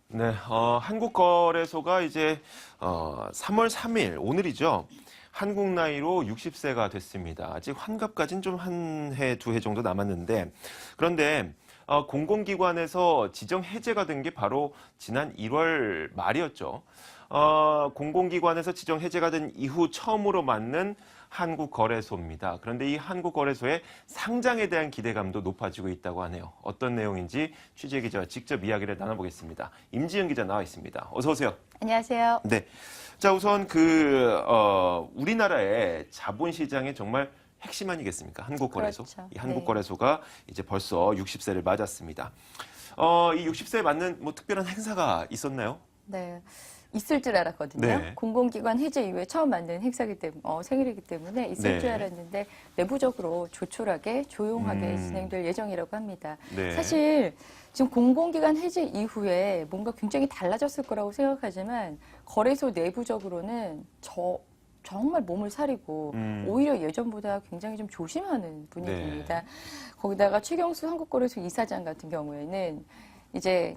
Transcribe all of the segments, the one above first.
네, 한국거래소가 이제 3월 3일 오늘이죠. 한국 나이로 60세가 됐습니다. 아직 환갑까지는 좀 한 해, 두 해 정도 남았는데 그런데 공공기관에서 지정 해제가 된 게 바로 지난 1월 말이었죠. 공공기관에서 지정 해제가 된 이후 처음으로 맞는 한국거래소입니다. 그런데 이 한국거래소의 상장에 대한 기대감도 높아지고 있다고 하네요. 어떤 내용인지 취재 기자와 직접 이야기를 나눠보겠습니다. 임지영 기자 나와 있습니다. 어서 오세요. 안녕하세요. 네. 자, 우선 우리나라의 자본시장의 정말 핵심 아니겠습니까? 한국거래소. 그렇죠. 이 한국거래소가 이제 벌써 60세를 맞았습니다. 이 60세에 맞는 뭐 특별한 행사가 있었나요? 네. 있을 줄 알았거든요. 네. 공공기관 해제 이후에 처음 만든 행사기 때문에, 생일이기 때문에 있을 네. 줄 알았는데 내부적으로 조촐하게 조용하게 음. 진행될 예정이라고 합니다. 네. 사실 지금 공공기관 해제 이후에 뭔가 굉장히 달라졌을 거라고 생각하지만 거래소 내부적으로는 정말 몸을 사리고 오히려 예전보다 굉장히 좀 조심하는 분위기입니다. 네. 거기다가 최경수 한국거래소 이사장 같은 경우에는 이제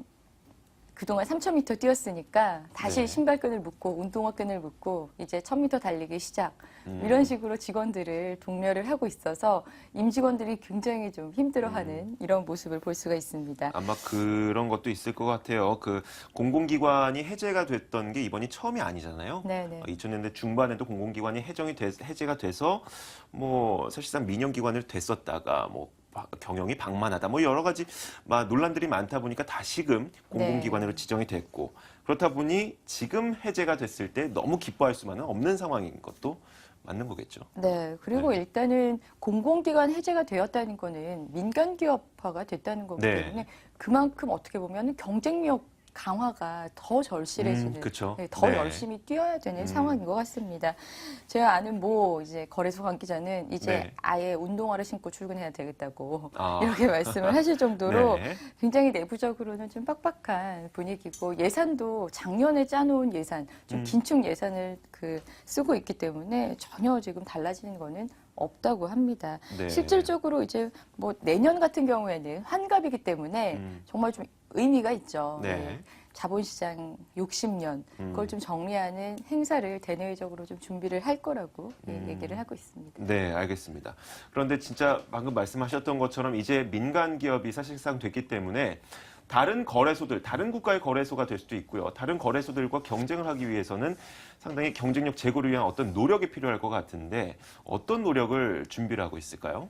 그동안 3,000m 뛰었으니까 다시 네. 신발끈을 묶고 운동화끈을 묶고 이제 1,000m 달리기 시작 이런 식으로 직원들을 독려를 하고 있어서 임직원들이 굉장히 좀 힘들어하는 이런 모습을 볼 수가 있습니다. 아마 그런 것도 있을 것 같아요. 그 공공기관이 해제가 됐던 게 이번이 처음이 아니잖아요. 네네. 2000년대 중반에도 공공기관이 해제가 돼서 뭐 사실상 민영기관을 됐었다가 뭐 경영이 방만하다 뭐 여러 가지 논란들이 많다 보니까 다시금 공공기관으로 지정이 됐고 그렇다 보니 지금 해제가 됐을 때 너무 기뻐할 수만은 없는 상황인 것도 맞는 거겠죠. 네. 그리고 네. 일단은 공공기관 해제가 되었다는 거는 민간기업화가 됐다는 거기 네. 때문에 그만큼 어떻게 보면 경쟁력 강화가 더 절실해지는, 그쵸. 네, 더 네. 열심히 뛰어야 되는 상황인 것 같습니다. 제가 아는 이제 거래소 관계자는 이제 네. 아예 운동화를 신고 출근해야 되겠다고 아. 이렇게 말씀을 하실 정도로 네. 굉장히 내부적으로는 좀 빡빡한 분위기고 예산도 작년에 짜놓은 예산, 좀 긴축 예산을 쓰고 있기 때문에 전혀 지금 달라지는 거는 없다고 합니다. 네. 실질적으로 이제 뭐 내년 같은 경우에는 환갑이기 때문에 정말 좀 의미가 있죠. 네. 네. 자본시장 60년 그걸 좀 정리하는 행사를 대내외적으로 좀 준비를 할 거라고 얘기를 하고 있습니다. 네, 알겠습니다. 그런데 진짜 방금 말씀하셨던 것처럼 이제 민간 기업이 사실상 됐기 때문에 다른 거래소들, 다른 국가의 거래소가 될 수도 있고요. 다른 거래소들과 경쟁을 하기 위해서는 상당히 경쟁력 제고를 위한 어떤 노력이 필요할 것 같은데 어떤 노력을 준비를 하고 있을까요?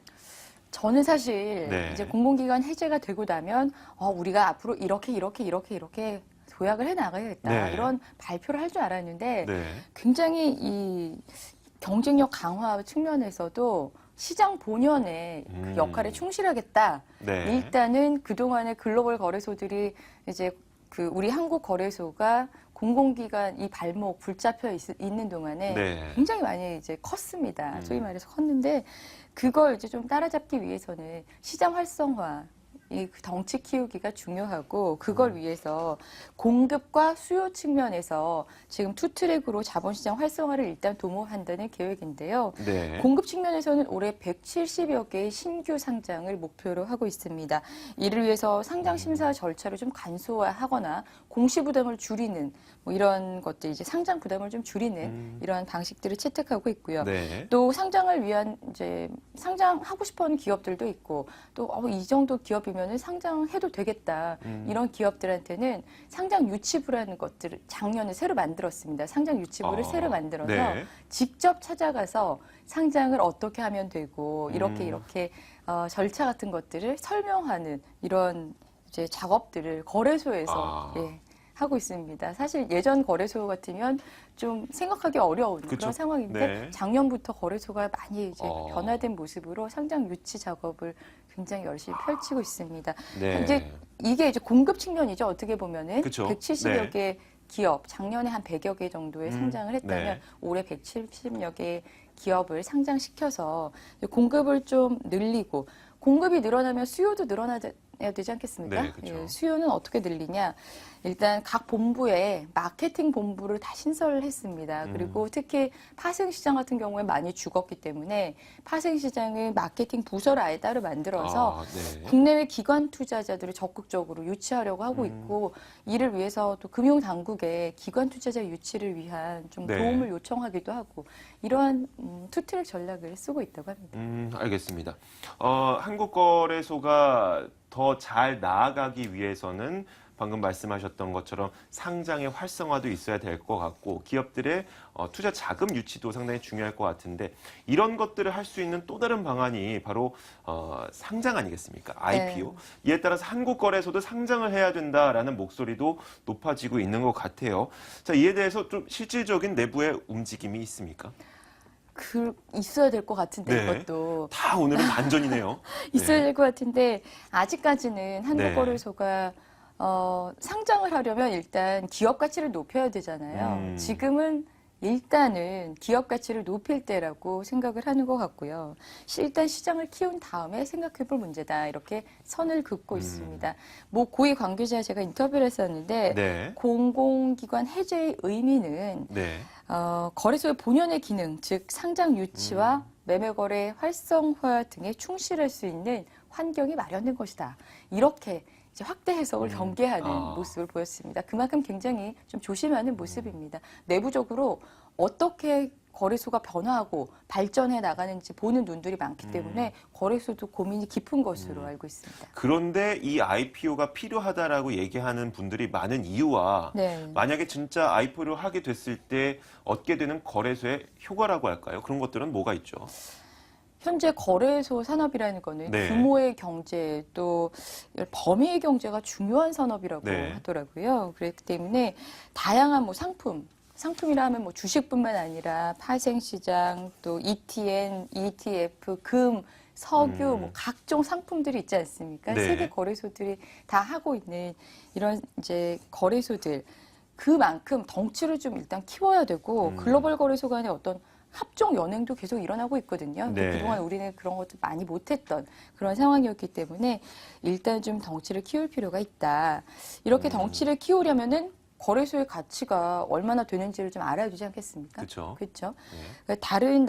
저는 사실 네. 이제 공공기관 해제가 되고 나면 우리가 앞으로 이렇게 도약을 해 나가야겠다 네. 이런 발표를 할 줄 알았는데 네. 굉장히 이 경쟁력 강화 측면에서도 시장 본연의 그 역할에 충실하겠다. 네. 일단은 그동안의 글로벌 거래소들이 이제 우리 한국 거래소가 공공기관 이 발목 붙잡혀 있는 동안에 네. 굉장히 많이 이제 컸습니다. 소위 말해서 컸는데 그걸 이제 좀 따라잡기 위해서는 시장 활성화, 이 덩치 키우기가 중요하고 그걸 위해서 공급과 수요 측면에서 지금 투트랙으로 자본시장 활성화를 일단 도모한다는 계획인데요. 네. 공급 측면에서는 올해 170여 개의 신규 상장을 목표로 하고 있습니다. 이를 위해서 상장 심사 절차를 좀 간소화하거나 공시 부담을 줄이는 뭐 이런 것들 이제 상장 부담을 좀 줄이는 이러한 방식들을 채택하고 있고요. 네. 또 상장을 위한 이제 상장하고 싶어하는 기업들도 있고 또 이 정도 기업이면은 상장해도 되겠다 이런 기업들한테는 상장 유치부라는 것들을 작년에 새로 만들었습니다. 상장 유치부를 새로 만들어서 네. 직접 찾아가서 상장을 어떻게 하면 되고 이렇게 절차 같은 것들을 설명하는 이런 이제 작업들을 거래소에서 하고 있습니다. 사실 예전 거래소 같으면 좀 생각하기 어려운 그쵸. 그런 상황인데 네. 작년부터 거래소가 많이 이제 변화된 모습으로 상장 유치 작업을 굉장히 열심히 펼치고 있습니다. 네. 이게 이제 공급 측면이죠. 어떻게 보면은 그쵸. 170여 개 기업, 작년에 한 100여 개 정도의 상장을 했다면 네. 올해 170여 개 기업을 상장시켜서 공급을 좀 늘리고 공급이 늘어나면 수요도 늘어나는 늘려내야 되지 않겠습니까? 네, 그렇죠. 예, 수요는 어떻게 늘리냐? 일단 각 본부에 마케팅 본부를 다 신설을 했습니다. 그리고 특히 파생시장 같은 경우에 많이 죽었기 때문에 파생시장은 마케팅 부서를 아예 따로 만들어서 네. 국내외 기관 투자자들을 적극적으로 유치하려고 하고 있고 이를 위해서 또 금융당국에 기관 투자자 유치를 위한 좀 네. 도움을 요청하기도 하고 이러한 투트랙 전략을 쓰고 있다고 합니다. 알겠습니다. 한국거래소가 더 잘 나아가기 위해서는 방금 말씀하셨던 것처럼 상장의 활성화도 있어야 될 것 같고 기업들의 투자 자금 유치도 상당히 중요할 것 같은데 이런 것들을 할 수 있는 또 다른 방안이 바로 상장 아니겠습니까? IPO. 이에 따라서 한국거래소도 상장을 해야 된다라는 목소리도 높아지고 있는 것 같아요. 자, 이에 대해서 좀 실질적인 내부의 움직임이 있습니까? 있어야 될 것 같은데 네. 이것도 다 오늘은 반전이네요. 있어야 네. 될 것 같은데 아직까지는 한국거래소가 상장을 하려면 일단 기업 가치를 높여야 되잖아요. 지금은 일단은 기업 가치를 높일 때라고 생각을 하는 것 같고요. 일단 시장을 키운 다음에 생각해 볼 문제다. 이렇게 선을 긋고 있습니다. 뭐 고위 관계자 제가 인터뷰를 했었는데 네. 공공기관 해제의 의미는 네. 거래소의 본연의 기능, 즉 상장 유치와 매매거래 활성화 등에 충실할 수 있는 환경이 마련된 것이다. 이렇게 이제 확대 해석을 경계하는 모습을 보였습니다. 그만큼 굉장히 좀 조심하는 모습입니다. 내부적으로 어떻게 거래소가 변화하고 발전해 나가는지 보는 눈들이 많기 때문에 거래소도 고민이 깊은 것으로 알고 있습니다. 그런데 이 IPO가 필요하다라고 얘기하는 분들이 많은 이유와 네. 만약에 진짜 IPO를 하게 됐을 때 얻게 되는 거래소의 효과라고 할까요? 그런 것들은 뭐가 있죠? 현재 거래소 산업이라는 거는 네. 규모의 경제 또 범위의 경제가 중요한 산업이라고 네. 하더라고요. 그렇기 때문에 다양한 뭐 상품이라 하면 뭐 주식뿐만 아니라 파생시장 또 ETN, ETF, 금, 석유 뭐 각종 상품들이 있지 않습니까? 네. 세계 거래소들이 다 하고 있는 이런 이제 거래소들 그만큼 덩치를 좀 일단 키워야 되고 글로벌 거래소 간의 어떤 합종 연행도 계속 일어나고 있거든요. 근데 네. 그동안 우리는 그런 것도 많이 못했던 그런 상황이었기 때문에 일단 좀 덩치를 키울 필요가 있다. 이렇게 덩치를 키우려면은 거래소의 가치가 얼마나 되는지를 좀 알아야 되지 않겠습니까? 그렇죠. 그렇죠. 네. 그러니까 다른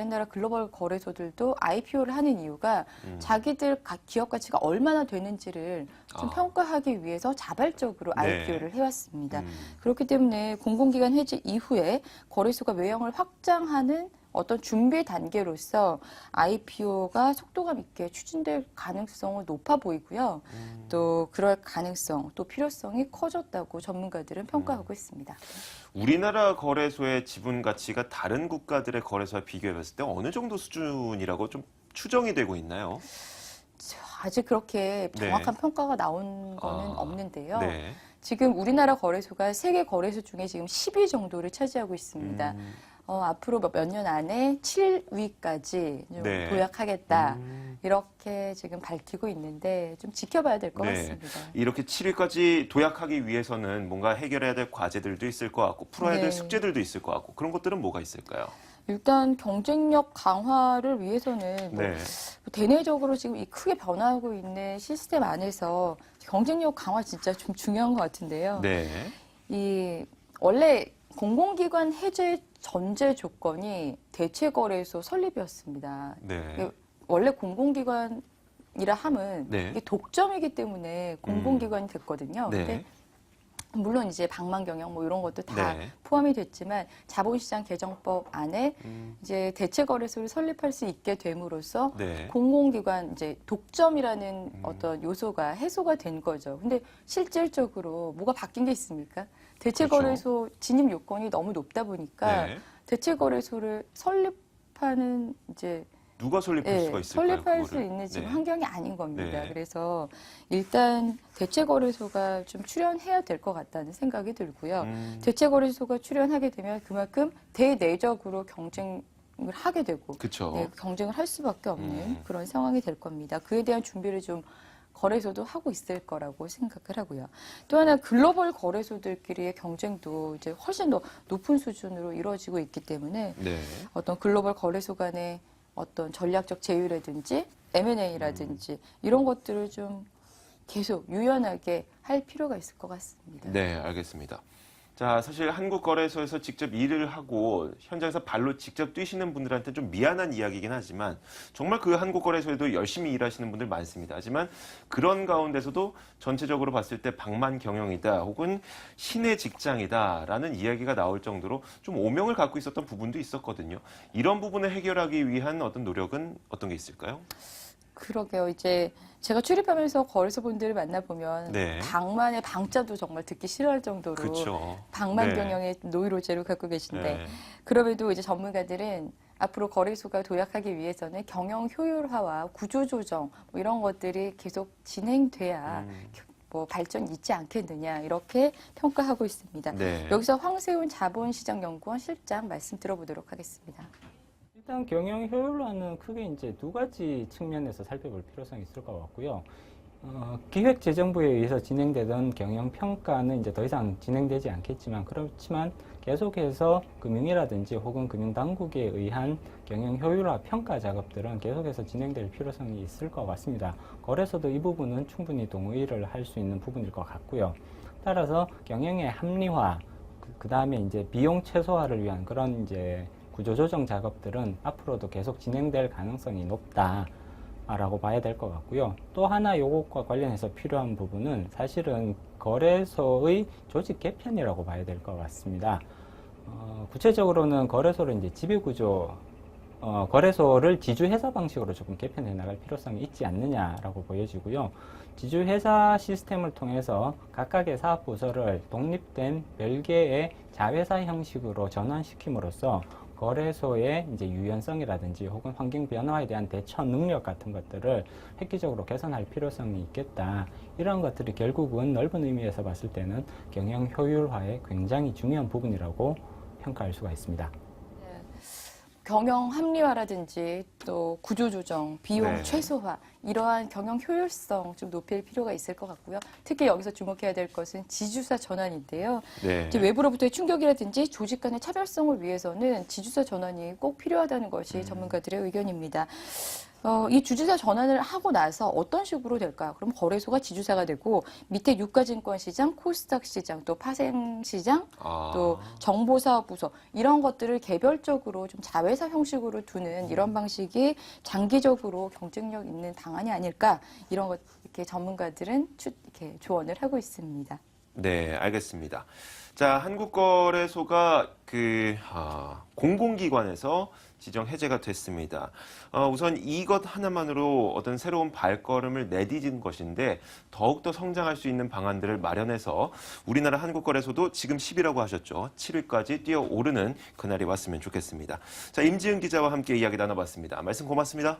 나라 글로벌 거래소들도 IPO를 하는 이유가 자기들 기업 가치가 얼마나 되는지를 좀 평가하기 위해서 자발적으로 네. IPO를 해왔습니다. 그렇기 때문에 공공기관 해지 이후에 거래소가 외형을 확장하는 어떤 준비 단계로서 IPO가 속도감 있게 추진될 가능성은 높아 보이고요. 또 그럴 가능성, 또 필요성이 커졌다고 전문가들은 평가하고 있습니다. 우리나라 거래소의 지분 가치가 다른 국가들의 거래소와 비교해 봤을 때 어느 정도 수준이라고 좀 추정이 되고 있나요? 아직 그렇게 네. 정확한 평가가 나온 거는 없는데요. 네. 지금 우리나라 거래소가 세계 거래소 중에 지금 10위 정도를 차지하고 있습니다. 앞으로 몇 년 안에 7위까지 좀 네. 도약하겠다. 이렇게 지금 밝히고 있는데 좀 지켜봐야 될 것 네. 같습니다. 이렇게 7위까지 도약하기 위해서는 뭔가 해결해야 될 과제들도 있을 것 같고 풀어야 될 네. 숙제들도 있을 것 같고 그런 것들은 뭐가 있을까요? 일단 경쟁력 강화를 위해서는 뭐 네. 대내적으로 지금 이 크게 변화하고 있는 시스템 안에서 경쟁력 강화 진짜 좀 중요한 것 같은데요. 네. 이 원래 공공기관 해제 전제 조건이 대체거래소 설립이었습니다. 네. 원래 공공기관이라 함은 네. 이게 독점이기 때문에 공공기관이 됐거든요. 네. 근데 물론 이제 방만경영 뭐 이런 것도 다 네. 포함이 됐지만 자본시장 개정법 안에 이제 대체거래소를 설립할 수 있게 됨으로써 네. 공공기관 이제 독점이라는 어떤 요소가 해소가 된 거죠. 근데 실질적으로 뭐가 바뀐 게 있습니까? 대체거래소 진입 요건이 너무 높다 보니까 네. 대체거래소를 설립하는 이제 누가 설립할 수가 있을까요? 설립할 수 그거를? 있는 지금 네. 환경이 아닌 겁니다. 네. 그래서 일단 대체거래소가 좀 출연해야 될 것 같다는 생각이 들고요. 대체거래소가 출연하게 되면 그만큼 대내적으로 경쟁을 하게 되고 그렇죠. 네, 경쟁을 할 수밖에 없는 그런 상황이 될 겁니다. 그에 대한 준비를 좀 거래소도 하고 있을 거라고 생각을 하고요. 또 하나 글로벌 거래소들끼리의 경쟁도 이제 훨씬 더 높은 수준으로 이루어지고 있기 때문에 네. 어떤 글로벌 거래소 간의 어떤 전략적 제휴라든지 M&A라든지 이런 것들을 좀 계속 유연하게 할 필요가 있을 것 같습니다. 네, 알겠습니다. 자, 사실 한국거래소에서 직접 일을 하고 현장에서 발로 직접 뛰시는 분들한테 좀 미안한 이야기이긴 하지만 정말 그 한국거래소에도 열심히 일하시는 분들 많습니다. 하지만 그런 가운데서도 전체적으로 봤을 때 방만 경영이다 혹은 신의 직장이다라는 이야기가 나올 정도로 좀 오명을 갖고 있었던 부분도 있었거든요. 이런 부분을 해결하기 위한 어떤 노력은 어떤 게 있을까요? 그러게요. 이제 제가 출입하면서 거래소 분들을 만나보면 네. 방만의 방자도 정말 듣기 싫어할 정도로 그렇죠. 방만 네. 경영의 노이로제를 갖고 계신데 네. 그럼에도 이제 전문가들은 앞으로 거래소가 도약하기 위해서는 경영 효율화와 구조조정 뭐 이런 것들이 계속 진행돼야 뭐 발전이 있지 않겠느냐 이렇게 평가하고 있습니다. 네. 여기서 황세훈 자본시장연구원 실장 말씀 들어보도록 하겠습니다. 일단 경영 효율화는 크게 이제 두 가지 측면에서 살펴볼 필요성이 있을 것 같고요. 기획재정부에 의해서 진행되던 경영 평가는 이제 더 이상 진행되지 않겠지만 그렇지만 계속해서 금융이라든지 혹은 금융당국에 의한 경영 효율화 평가 작업들은 계속해서 진행될 필요성이 있을 것 같습니다. 거래소도 이 부분은 충분히 동의를 할 수 있는 부분일 것 같고요. 따라서 경영의 합리화, 그 다음에 이제 비용 최소화를 위한 그런 이제 구조조정 작업들은 앞으로도 계속 진행될 가능성이 높다라고 봐야 될 것 같고요. 또 하나 요것과 관련해서 필요한 부분은 사실은 거래소의 조직 개편이라고 봐야 될 것 같습니다. 구체적으로는 거래소를 이제 지배구조, 거래소를 지주회사 방식으로 조금 개편해 나갈 필요성이 있지 않느냐라고 보여지고요. 지주회사 시스템을 통해서 각각의 사업 부서를 독립된 별개의 자회사 형식으로 전환시킴으로써 거래소의 이제 유연성이라든지 혹은 환경 변화에 대한 대처 능력 같은 것들을 획기적으로 개선할 필요성이 있겠다. 이런 것들이 결국은 넓은 의미에서 봤을 때는 경영 효율화의 굉장히 중요한 부분이라고 평가할 수가 있습니다. 경영 합리화라든지 또 구조조정, 비용 네. 최소화 이러한 경영 효율성 좀 높일 필요가 있을 것 같고요. 특히 여기서 주목해야 될 것은 지주사 전환인데요. 네. 이제 외부로부터의 충격이라든지 조직 간의 차별성을 위해서는 지주사 전환이 꼭 필요하다는 것이 전문가들의 의견입니다. 이 주주사 전환을 하고 나서 어떤 식으로 될까요? 그럼 거래소가 지주사가 되고 밑에 유가증권시장, 코스닥 시장, 또 파생시장, 또 정보사업부서 이런 것들을 개별적으로 좀 자회사 형식으로 두는 이런 방식이 장기적으로 경쟁력 있는 방안이 아닐까 이런 것 이렇게 전문가들은 이렇게 조언을 하고 있습니다. 네, 알겠습니다. 자, 한국거래소가 공공기관에서 지정 해제가 됐습니다. 우선 이것 하나만으로 어떤 새로운 발걸음을 내디딘 것인데 더욱더 성장할 수 있는 방안들을 마련해서 우리나라 한국거래소도 지금 10위라고 하셨죠. 7위까지 뛰어오르는 그날이 왔으면 좋겠습니다. 자, 임지은 기자와 함께 이야기 나눠봤습니다. 말씀 고맙습니다.